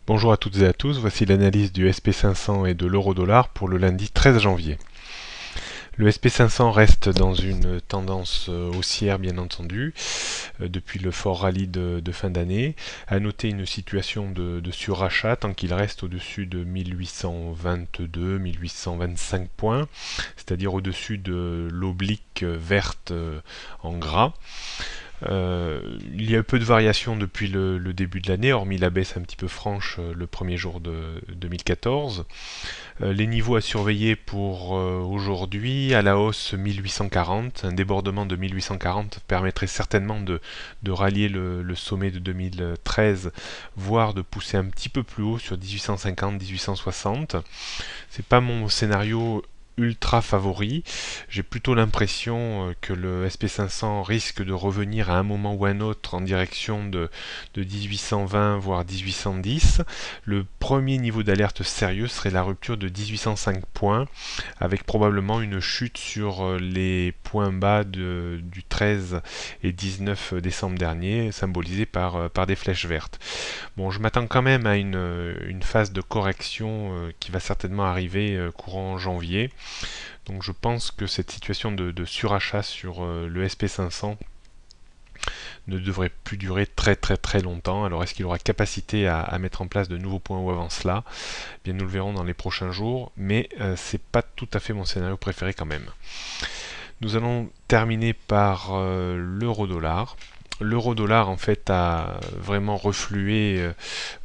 Bonjour à toutes et à tous, voici l'analyse du SP500 et de l'euro-dollar pour le lundi 13 janvier. Le SP500 reste dans une tendance haussière bien entendu, depuis le fort rallye de fin d'année. À noter une situation de surachat tant qu'il reste au-dessus de 1822-1825 points, c'est-à-dire au-dessus de l'oblique verte en gras. Il y a eu peu de variations depuis le début de l'année, hormis la baisse un petit peu franche le premier jour de 2014. Les niveaux à surveiller pour aujourd'hui, à la hausse 1840. Un débordement de 1840 permettrait certainement de rallier le sommet de 2013, voire de pousser un petit peu plus haut sur 1850-1860. C'est pas mon scénario ultra favori. J'ai plutôt l'impression que le SP500 risque de revenir à un moment ou un autre en direction de 1820 voire 1810. Le premier niveau d'alerte sérieux serait la rupture de 1805 points, avec probablement une chute sur les points bas du 13 et 19 décembre dernier, symbolisés par des flèches vertes. Bon, je m'attends quand même à une phase de correction qui va certainement arriver courant janvier. Donc je pense que cette situation de surachat sur le SP500 ne devrait plus durer très longtemps. Alors est-ce qu'il aura capacité à mettre en place de nouveaux points hauts avant cela? Bien, nous le verrons dans les prochains jours, mais c'est pas tout à fait mon scénario préféré quand même. Nous allons terminer par l'euro-dollar. L'euro-dollar en fait a vraiment reflué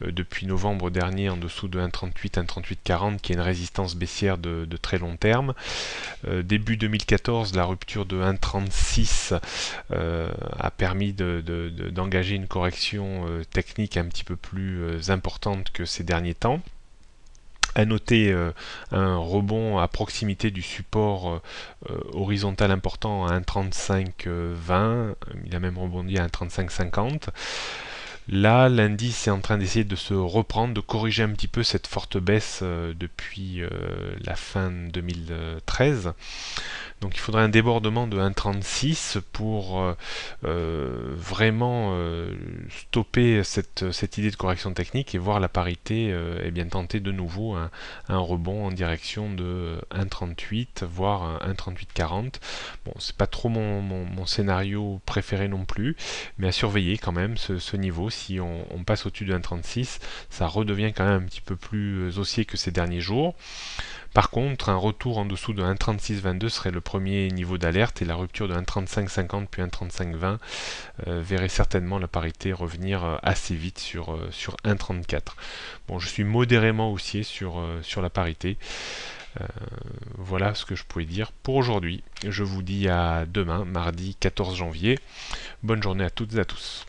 depuis novembre dernier en dessous de 1,38, 1,3840 qui est une résistance baissière de très long terme. Début 2014, la rupture de 1,36 a permis d'engager une correction technique un petit peu plus importante que ces derniers temps. À noter un rebond à proximité du support horizontal important à 1,3520. Il a même rebondi à 1,3550. Là, l'indice est en train d'essayer de se reprendre, de corriger un petit peu cette forte baisse depuis la fin 2013. Donc il faudrait un débordement de 1,36 pour vraiment stopper cette idée de correction technique et voir la parité et bien tenter de nouveau un rebond en direction de 1,38 voire 1,3840. Bon, c'est pas trop mon scénario préféré non plus, mais à surveiller quand même ce niveau. Si on passe au-dessus de 1,36, ça redevient quand même un petit peu plus haussier que ces derniers jours. Par contre, un retour en dessous de 1,3622 serait le premier niveau d'alerte et la rupture de 1,3550 puis 1,3520 verrait certainement la parité revenir assez vite sur 1,34. Bon, je suis modérément haussier sur la parité. Voilà ce que je pouvais dire pour aujourd'hui. Je vous dis à demain, mardi 14 janvier. Bonne journée à toutes et à tous.